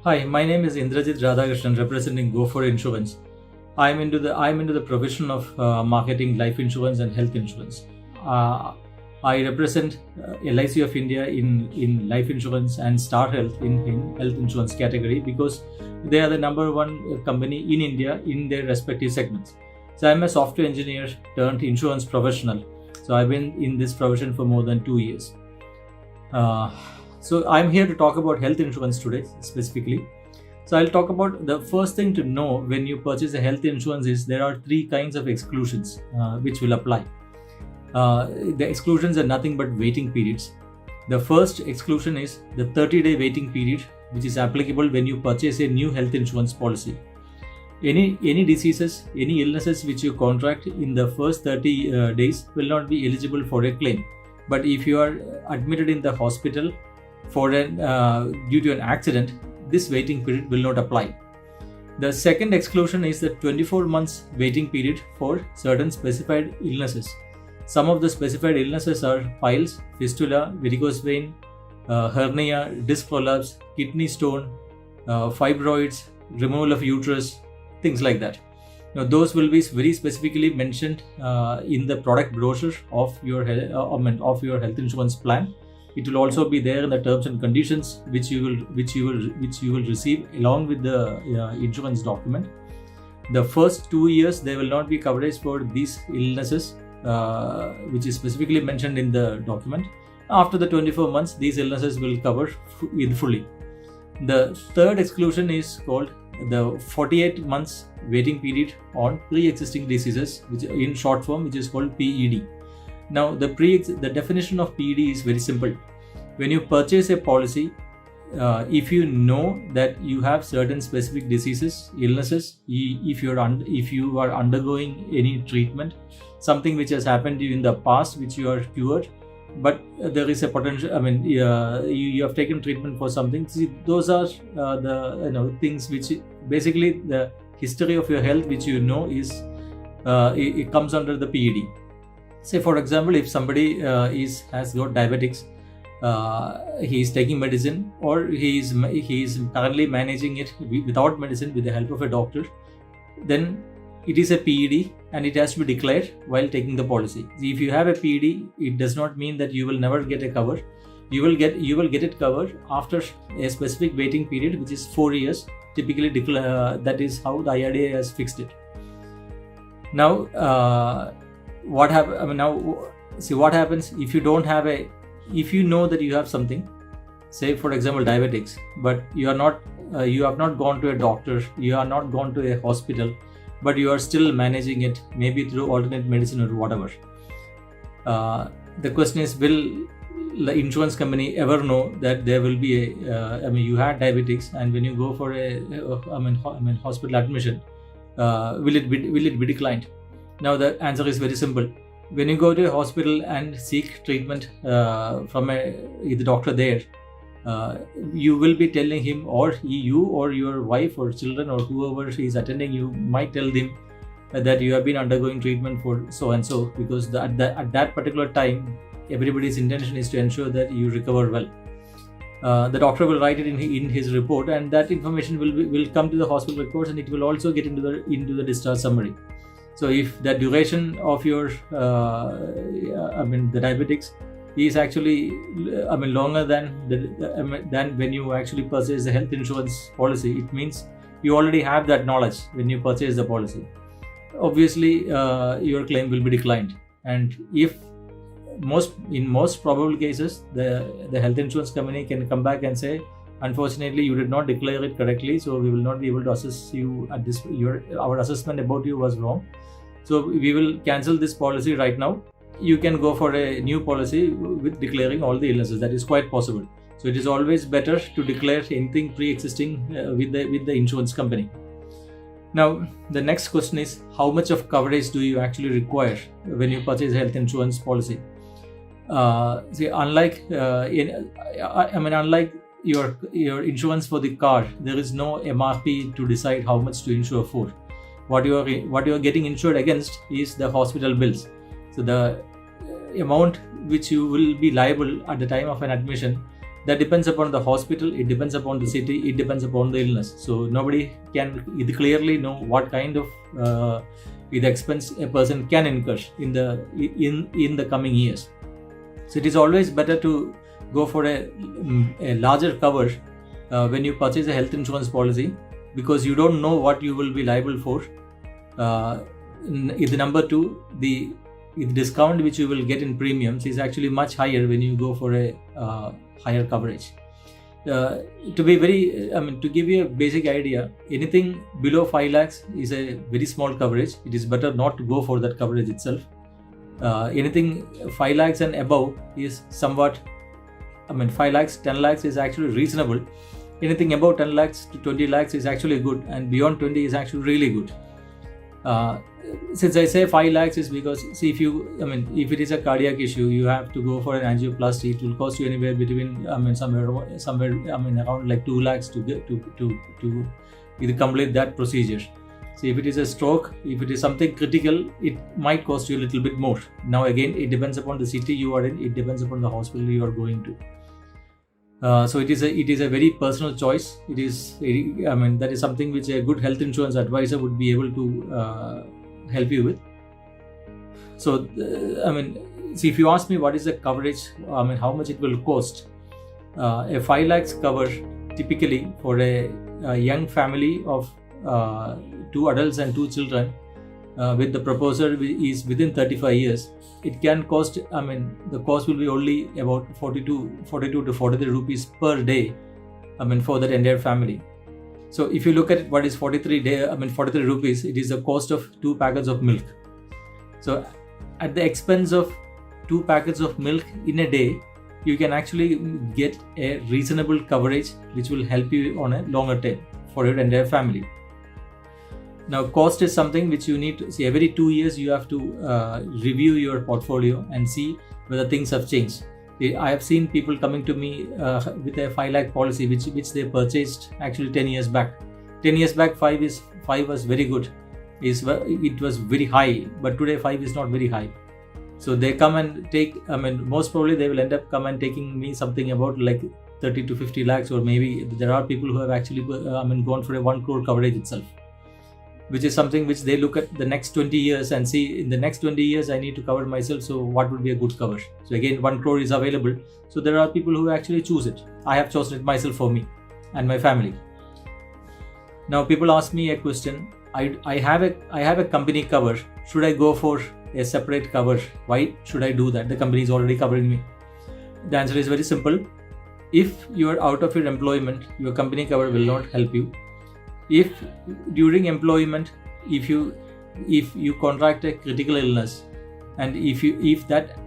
Hi, my name is Indrajith Radhakrishnan, representing Go for Insurance. I'm into the provision of marketing life insurance and health insurance. I represent LIC of India in life insurance and Star Health in health insurance category because they are the number one company in India in their respective segments. So I'm a software engineer turned insurance professional. So I've been in this profession for more than 2 years. So I'm here to talk about health insurance today specifically. So I'll talk about the first thing to know when you purchase a health insurance is there are three kinds of exclusions which will apply. The exclusions are nothing but waiting periods. The first exclusion is the 30-day waiting period, which is applicable when you purchase a new health insurance policy. Any diseases, any illnesses which you contract in the first 30 days will not be eligible for a claim. But if you are admitted in the hospital due to an accident, this waiting period will not apply. The second exclusion is the 24 months waiting period for certain specified illnesses. Some of the specified illnesses are piles, fistula, varicose vein, hernia, disc prolapse, kidney stone, fibroids, removal of uterus, things like that. Now, those will be very specifically mentioned in the product brochure of your health insurance plan. It will also be there in the terms and conditions which you will receive along with the insurance document. The first 2 years there will not be coverage for these illnesses, which is specifically mentioned in the document. After the 24 months, these illnesses will cover fully. The third exclusion is called the 48 months waiting period on pre-existing diseases, which in short form, which is called PED. Now, the definition of PED is very simple. When you purchase a policy, if you know that you have certain specific diseases, illnesses, if you are undergoing any treatment, something which has happened to you in the past which you are cured, but there is a potential. You have taken treatment for something. See, those are the things which basically the history of your health, which is it comes under the PED. Say for example, if somebody has got diabetics, he is taking medicine, or he is currently managing it without medicine with the help of a doctor, then it is a PED and it has to be declared while taking the policy. If you have a PED, it does not mean that you will never get a cover. You will get it covered after a specific waiting period, which is 4 years. Typically, that is how the IRDA has fixed it. Now, what happens if you don't have if you know that you have something, say for example diabetics, but you have not gone to a doctor, you are not gone to a hospital, but you are still managing it, maybe through alternate medicine or whatever. The question is, will the insurance company ever know that there will be you had diabetics, and when you go for a hospital admission, will it be declined? Now the answer is very simple. When you go to a hospital and seek treatment from the doctor there, you will be telling him, or you or your wife or children or whoever is attending, you might tell them that you have been undergoing treatment for so and so, because at that particular time everybody's intention is to ensure that you recover well. The doctor will write it in his report, and that information will come to the hospital records, and it will also get into the discharge summary. So if the duration of your the diabetics is actually longer than when you actually purchase the health insurance policy, it means you already have that knowledge when you purchase the policy. Obviously, your claim will be declined, and if in most probable cases, the health insurance company can come back and say, unfortunately, you did not declare it correctly, so we will not be able to assess you at this. Our assessment about you was wrong, so we will cancel this policy right now. You can go for a new policy with declaring all the illnesses. That is quite possible. So it is always better to declare anything pre-existing with the insurance company. Now, the next question is, how much of coverage do you actually require when you purchase a health insurance policy? Unlike your insurance for the car, there is no MRP to decide how much to insure for. What you are getting insured against is the hospital bills. So the amount which you will be liable at the time of an admission that depends upon the hospital, it depends upon the city, it depends upon the illness. So nobody can clearly know what kind of the expense a person can incur in the coming years. So it is always better to go for a larger cover when you purchase a health insurance policy, because you don't know what you will be liable for. The number two, the discount which you will get in premiums is actually much higher when you go for a higher coverage. To give you a basic idea, anything below 5 lakhs is a very small coverage. It is better not to go for that coverage itself. Anything 5 lakhs and above is somewhat, 5 lakhs, 10 lakhs is actually reasonable. Anything above 10 lakhs to 20 lakhs is actually good, and beyond 20 is actually really good. Since I say 5 lakhs is because, see, if it is a cardiac issue, you have to go for an angioplasty. It will cost you anywhere between, somewhere around like 2 lakhs to get to either complete that procedure. So if it is a stroke, if it is something critical, it might cost you a little bit more. Now again, it depends upon the city you are in. It depends upon the hospital you are going to. So it is a very personal choice. It is that is something which a good health insurance advisor would be able to help you with. So see, if you ask me what is the coverage, how much it will cost, a 5 lakhs cover typically for a young family of 2 adults and 2 children with the proposer is within 35 years, it can cost, the cost will be only about 42 to 43 rupees per day, for that entire family. So if you look at what is 43 rupees, it is the cost of 2 packets of milk. So at the expense of 2 packets of milk in a day, you can actually get a reasonable coverage which will help you on a longer term for your entire family. Now, cost is something which you need to see. Every 2 years you have to review your portfolio and see whether things have changed. I have seen people coming to me with a 5 lakh policy which they purchased actually 10 years back. 10 years back, 5 was very good. It was very high, but today 5 is not very high. So they come and take, most probably they will end up come and taking me something about like 30 to 50 lakhs, or maybe there are people who have actually gone for a 1 crore coverage itself, which is something which they look at the next 20 years and see, in the next 20 years I need to cover myself, so what would be a good cover? So again, 1 crore is available. So there are people who actually choose it. I have chosen it myself for me and my family. Now people ask me a question, I have a company cover, should I go for a separate cover? Why should I do that? The company is already covering me. The answer is very simple. If you are out of your employment, your company cover will not help you. If during employment, if you contract a critical illness, and if that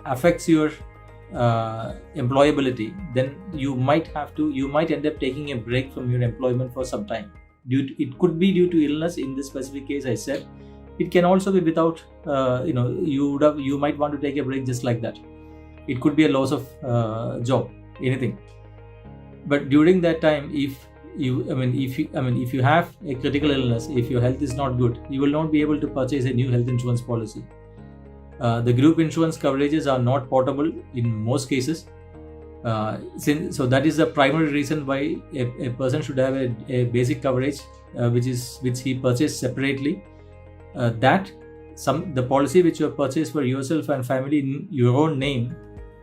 affects your employability, then you might end up taking a break from your employment for some time. It could be due to illness. In this specific case I said, it can also be without, you might want to take a break just like that. It could be a loss of job, anything. But during that time, if you have a critical illness, if your health is not good, you will not be able to purchase a new health insurance policy. The group insurance coverages are not portable in most cases. So that is the primary reason why a person should have a basic coverage, which he purchased separately. The policy which you have purchased for yourself and family in your own name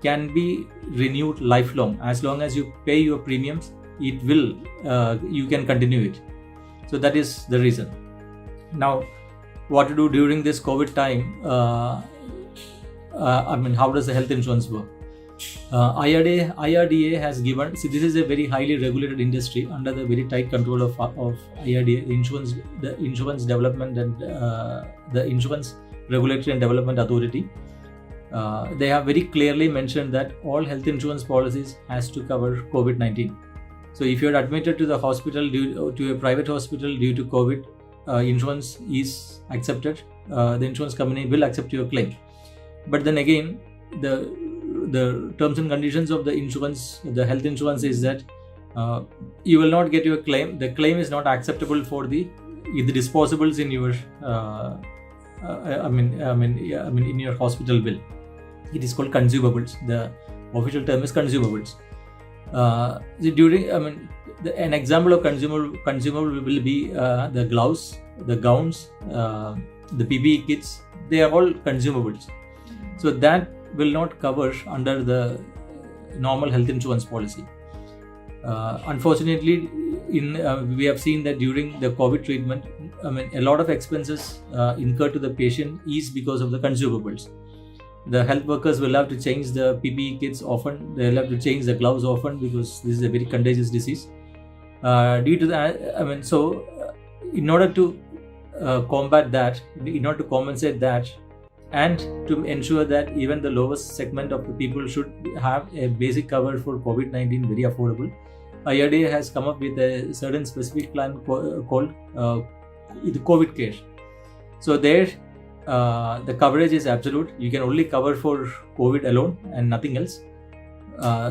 can be renewed lifelong. As long as you pay your premiums, it will you can continue it. So that is the reason. Now, what to do during this COVID time? How does the health insurance work? IRDA has given. See, this is a very highly regulated industry under the very tight control of IRDA, the Insurance Development and the Insurance Regulatory and Development Authority. They have very clearly mentioned that all health insurance policies has to cover COVID-19. So if you are admitted to the hospital to a private hospital due to COVID, insurance is accepted. The insurance company will accept your claim. But then again, the terms and conditions of the insurance, the health insurance, is that you will not get your claim. The claim is not acceptable for the disposables in your in your hospital bill. It is called consumables. The official term is consumables. An example of consumable will be the gloves, the gowns, the PPE kits. They are all consumables. So that will not cover under the normal health insurance policy. Unfortunately, we have seen that during the COVID treatment, a lot of expenses incurred to the patient is because of the consumables. The health workers will have to change the PPE kits often. They will have to change the gloves often because this is a very contagious disease. Due to that, in order to combat that, in order to compensate that, and to ensure that even the lowest segment of the people should have a basic cover for COVID-19 very affordable, IRDA has come up with a certain specific plan called the COVID Care. So there, the coverage is absolute. You can only cover for COVID alone and nothing else.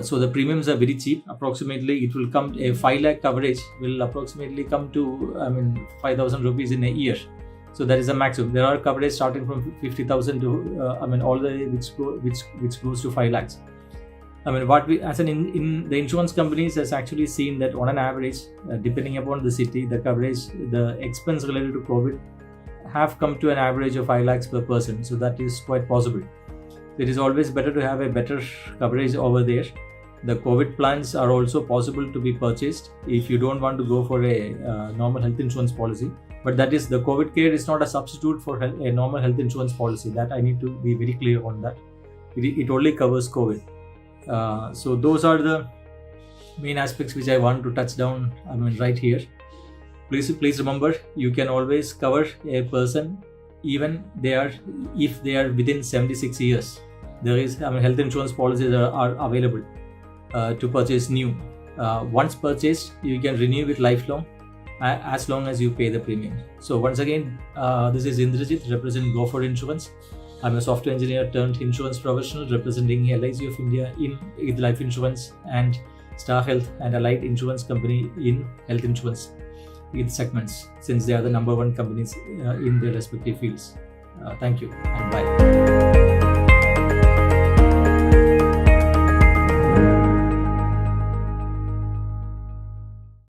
So the premiums are very cheap. Approximately, it will come, a 5 lakh coverage will approximately come to 5,000 rupees in a year. So that is the maximum. There are coverage starting from 50,000 to all the way which goes to 5 lakhs. In the insurance companies has actually seen that on an average, depending upon the city, the coverage, the expense related to COVID have come to an average of 5 lakhs per person. So that is quite possible. It is always better to have a better coverage over there. The COVID plans are also possible to be purchased if you don't want to go for a normal health insurance policy. But that is, the COVID Care is not a substitute for a normal health insurance policy. That I need to be very clear on that. It only covers COVID. So those are the main aspects which I want to touch down right here. Please remember, you can always cover a person even if they are within 76 years. There is health insurance policies are available to purchase new. Once purchased, you can renew it lifelong as long as you pay the premium. So once again, this is Indrajith representing Go For Insurance. I'm a software engineer turned insurance professional representing LIC of India in life insurance and Star Health and Allied Insurance Company in health insurance in segments, since they are the number one companies in their respective fields. Thank you and bye.